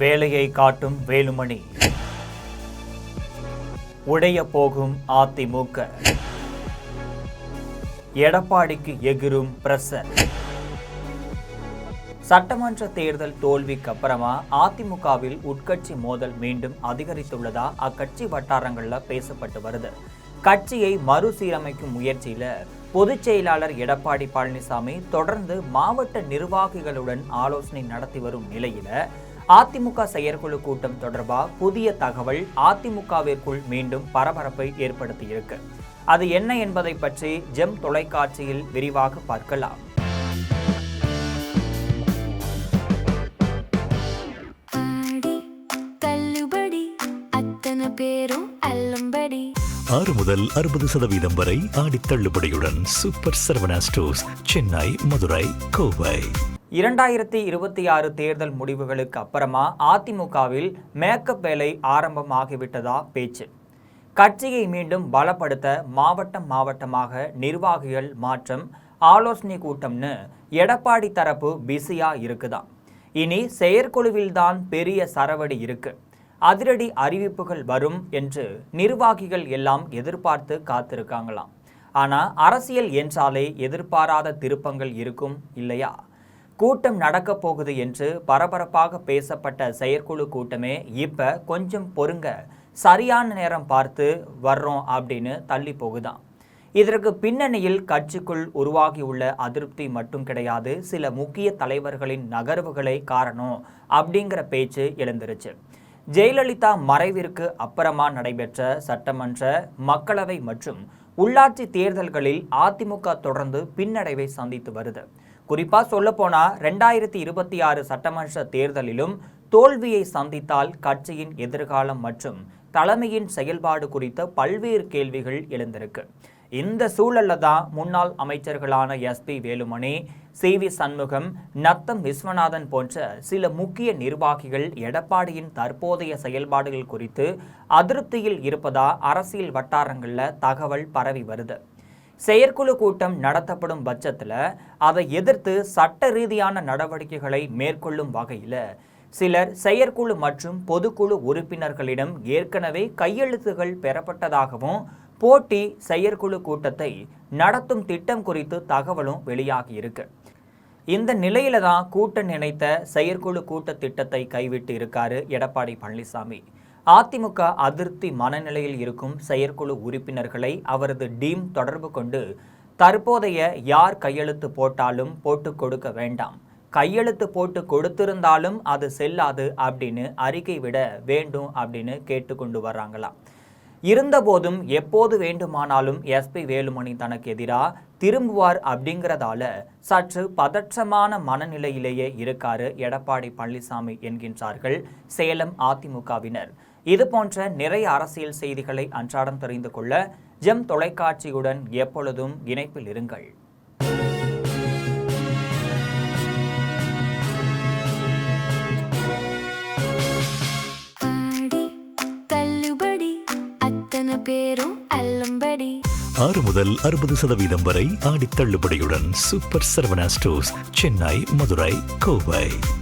வேலையை காட்டும் வேலுமணி. உடைய போகும் அதிமுக. எடப்பாடிக்கு எகிரும் பிரஷர். சட்டமன்ற தேர்தல் தோல்விக்கு அப்புறமா அதிமுகவில் உட்கட்சி மோதல் மீண்டும் அதிகரித்துள்ளதா அக்கட்சி வட்டாரங்கள்ல பேசப்பட்டு வருது. கட்சியை மறுசீரமைக்கும் முயற்சியில பொதுச் செயலாளர் எடப்பாடி பழனிசாமி தொடர்ந்து மாவட்ட நிர்வாகிகளுடன் ஆலோசனை நடத்தி வரும் நிலையில அதிமுக செயற்குழு கூட்டம் தொடர்பாக புதிய தகவல் அதிமுகவிற்குள் மீண்டும் பரபரப்பை ஏற்படுத்தியிருக்கு. அது என்ன என்பதை பற்றி ஜெம் தொலைக்காட்சியில் விரிவாக பார்க்கலாம். ஆறு முதல் 60% வரை ஆடி தள்ளுபடியுடன் சூப்பர் சரவணா ஸ்டோர்ஸ், சென்னை, மதுரை, கோவை. 2026 தேர்தல் முடிவுகளுக்கு அப்புறமா அதிமுகவில் மேக்கப் வேலை ஆரம்பமாகிவிட்டதா பேச்சு. கட்சியை மீண்டும் பலப்படுத்த மாவட்டமாக நிர்வாகிகள் மாற்றம், ஆலோசனை கூட்டம்னு எடப்பாடி தரப்பு பிஸியா இருக்குதான். இனி செயற்குழுவில்தான் பெரிய சரவடி இருக்கு. அதிரடி அறிவிப்புகள் வரும் என்று நிர்வாகிகள் எல்லாம் எதிர்பார்த்து காத்திருக்காங்களாம். ஆனால் அரசியல் என்றாலே எதிர்பாராத திருப்பங்கள் இருக்கும் இல்லையா? கூட்டம் நடக்க போகுது என்று பரபரப்பாக பேசப்பட்ட செயற்குழு கூட்டமே இப்ப கொஞ்சம் பொறுங்க, சரியான நேரம் பார்த்து வர்றோம் அப்படின்னு தள்ளி போகுதான். இதற்கு பின்னணியில் கட்சிக்குள் உருவாகியுள்ள அதிருப்தி மட்டும் கிடையாது, சில முக்கிய தலைவர்களின் நகர்வுகளே காரணம் அப்படிங்கிற பேச்சு எழுந்துருச்சு. ஜெயலலிதா மறைவிற்கு அப்புறமா நடைபெற்ற சட்டமன்ற, மக்களவை மற்றும் உள்ளாட்சி தேர்தல்களில் அதிமுக தொடர்ந்து பின்னடைவை சந்தித்து வருது. குறிப்பாக சொல்லப்போனா 2026 சட்டமன்ற தேர்தலிலும் தோல்வியை சந்தித்தால் கட்சியின் எதிர்காலம் மற்றும் தலைமையின் செயல்பாடு குறித்த பல்வேறு கேள்விகள் எழுந்திருக்கு. இந்த சூழல்ல தான் முன்னாள் அமைச்சர்களான எஸ்பி வேலுமணி, சி.வி. சண்முகம், நத்தம் விஸ்வநாதன் போன்ற சில முக்கிய நிர்வாகிகள் எடப்பாடியின் தற்போதைய செயல்பாடுகள் குறித்து அதிருப்தியில் இருப்பதா அரசியல் வட்டாரங்களில் தகவல் பரவி வருது. செயற்குழு கூட்டம் நடத்தப்படும் பட்சத்தில் அதை எதிர்த்து சட்ட ரீதியான நடவடிக்கைகளை மேற்கொள்ளும் வகையில் சிலர் செயற்குழு மற்றும் பொதுக்குழு உறுப்பினர்களிடம் ஏற்கனவே கையெழுத்துகள் பெறப்பட்டதாகவும் போட்டி செயற்குழு கூட்டத்தை நடத்தும் திட்டம் குறித்து தகவலும் வெளியாகி இருக்கு. இந்த நிலையில தான் கூட்ட நினைத்த செயற்குழு கூட்ட திட்டத்தை கைவிட்டு இருக்காரு எடப்பாடி பழனிசாமி. அதிமுக அதிருப்தி மனநிலையில் இருக்கும் செயற்குழு உறுப்பினர்களை அவரது டீம் தொடர்பு கொண்டு தற்போதைய யார் கையெழுத்து போட்டாலும் போட்டு கொடுக்க வேண்டாம், கையெழுத்து போட்டு கொடுத்திருந்தாலும் அது செல்லாது அப்படின்னு அறிக்கை விட வேண்டும் அப்படின்னு கேட்டுக்கொண்டு வர்றாங்களாம். இருந்தபோதும் எப்போது வேண்டுமானாலும் எஸ்பி வேலுமணி தனக்கு எதிராக திரும்புவார் அப்படிங்கிறதால சற்று பதற்றமான மனநிலையிலேயே இருக்காரு எடப்பாடி பழனிசாமி என்கின்றார்கள் சேலம் அதிமுகவினர். இது போன்ற நிறைய அரசியல் செய்திகளை அன்றாடம் தெரிந்து கொள்ள ஜெம் தொலைக்காட்சியுடன் எப்பொழுதும் இணைப்பில் இருங்கள். ஆறு முதல் 60% வரை ஆடி தள்ளுபடியுடன் சூப்பர் சரவணா ஸ்டோர்ஸ், சென்னை, மதுரை, கோவை.